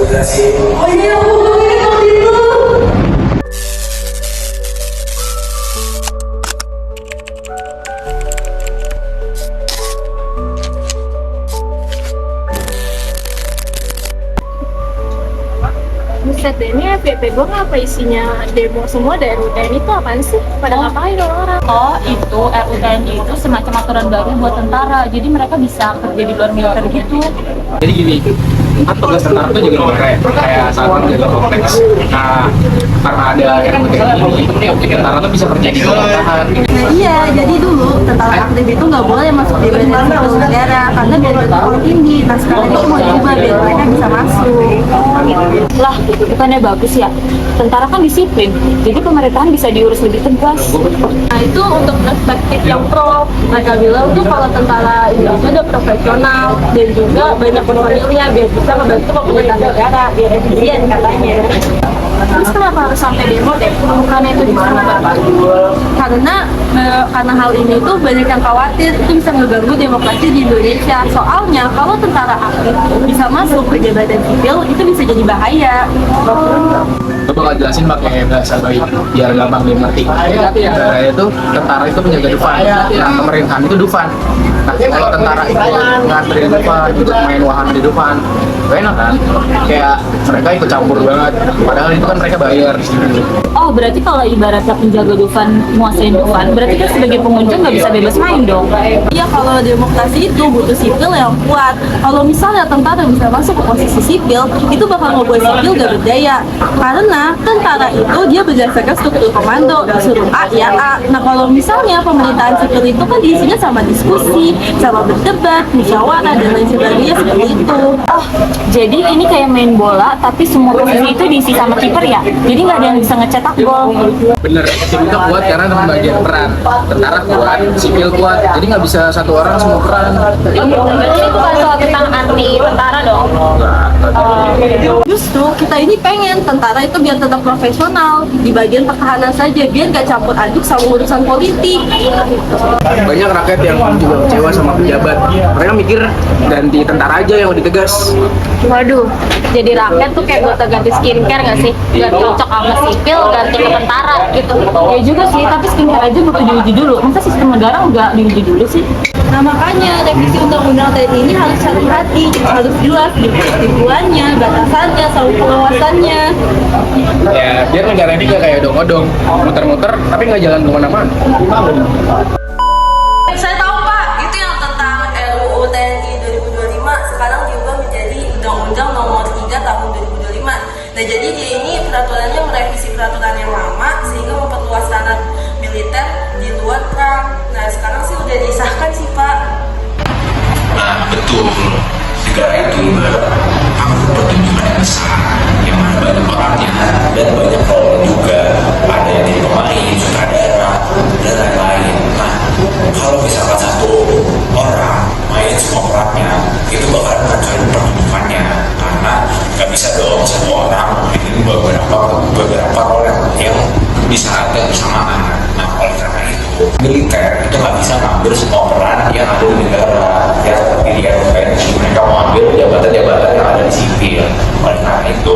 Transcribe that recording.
Oh iya, aku pengen waktu itu. Buset deh, ini FYP gue ngapa isinya demo semua dari RUTN itu apaan sih? Pada ngapain orang-orang? Oh, itu RUTNI itu semacam aturan baru buat tentara. Jadi mereka bisa kerja di luar militer gitu. Jadi gini, kan tugas tentara itu jaga kompleks, kayak saat ini jaga kompleks. Nah, karena ada RUTNI ini, tentara tuh bisa kerja di pemerintahan. Nah iya, jadi dulu tentara aktif itu nggak boleh masuk di badan sipil negara karena biar terlalu tinggi. Nah sekarang itu mau diubah biar mereka bisa masuk. Lah, bukannya bagus ya? Tentara kan disiplin, jadi pemerintahan bisa diurus lebih tegas. Nah itu untuk perspektif yang pro. Mereka bilang tuh kalau tentara itu udah profesional dan juga banyak personilnya biar bisa membantu pemerintahan negara biar efisien katanya. Terus kenapa harus sampai demo deh? Bukannya itu gimana Bapak? Karena hal ini tuh banyak yang khawatir itu bisa mengganggu demokrasi di Indonesia. Soalnya kalau tentara aktif bisa masuk ke jabatan sipil itu bisa jadi bahaya. Gue bakal jelasin pakai bahasa baik biar gampang dimengerti. Negara itu tentara itu menjaga Dufan, nah pemerintahan itu Dufan. Nah kalau tentara itu nganterin Dufan, juga main wahana di Dufan, gak enak kan? Kayak mereka ikut campur banget. Padahal itu kan mereka bayar. Oh, berarti kalau ibaratnya penjaga Dufan nguasain Dufan, berarti kan sebagai pengunjung nggak bisa bebas main dong? Iya, kalau demokrasi itu butuh sipil yang kuat. Kalau misalnya tentara bisa masuk ke posisi sipil, itu bakal ngebuat sipil gak berdaya. Karena tentara itu dia berdasarkan struktur komando, disuruh A ya A. Nah kalau misalnya pemerintahan sipil itu kan diisinya sama diskusi, sama berdebat, musyawarah dan lain sebagainya seperti itu. Oh, jadi ini kayak main bola, tapi semua posisi itu diisi sama kiper ya? Jadi nggak ada yang bisa ngecetak gol. Bener, tim itu kuat karena ada pembagian peran. Tentara kuat, sipil kuat, jadi nggak bisa satu orang semua peran. Berarti itu bukan soal tentang anti tentara dong. Justru kita ini pengen tentara itu biar tetap profesional di bagian pertahanan saja, biar gak campur aduk sama urusan politik. Banyak rakyat yang juga kecewa sama pejabat. Mereka mikir ganti tentara aja yang lebih tegas. Waduh, jadi rakyat tuh kayak gue ganti skincare nggak sih? Gak cocok sama sipil, ganti ke tentara gitu. Ya juga sih, tapi skincare aja butuh diuji dulu. Masa sistem negara nggak diuji dulu sih? Nah makanya revisi undang-undang TNI ini harus hati-hati, harus jelas tujuannya, batasannya, sama pengawasannya. Ya, biar negara ini gak kayak odong-odong, muter-muter tapi nggak jalan kemana-mana. Saya tahu Pak, itu yang tentang RUU TNI 2025 sekarang diubah menjadi Undang-Undang Nomor 3 Tahun 2025. Nah jadi dia ini peraturannya merevisi peraturan yang lama sehingga memperluas ranah militer di luar perang. Nah sekarang sih udah disahkan sih Pak. Nah betul, negara itu angkut pertunjukan yang besar yang mana banyak orangnya dan banyak orang juga, ada yang jadi pemain, sutradara dan lain-lain. Nah kalau misalkan satu orang main semua perannya itu bakal menghancurkan pertunjukannya karena nggak bisa dong satu orang mainin beberapa role yang di saat yang bersamaan. Nah oleh karena itu militer itu nggak bisa ngambil semua peran yang ada di negara ya, seperti di RUTNI mereka mau ambil jabatan-jabatan yang ada di sipil. Oleh karena itu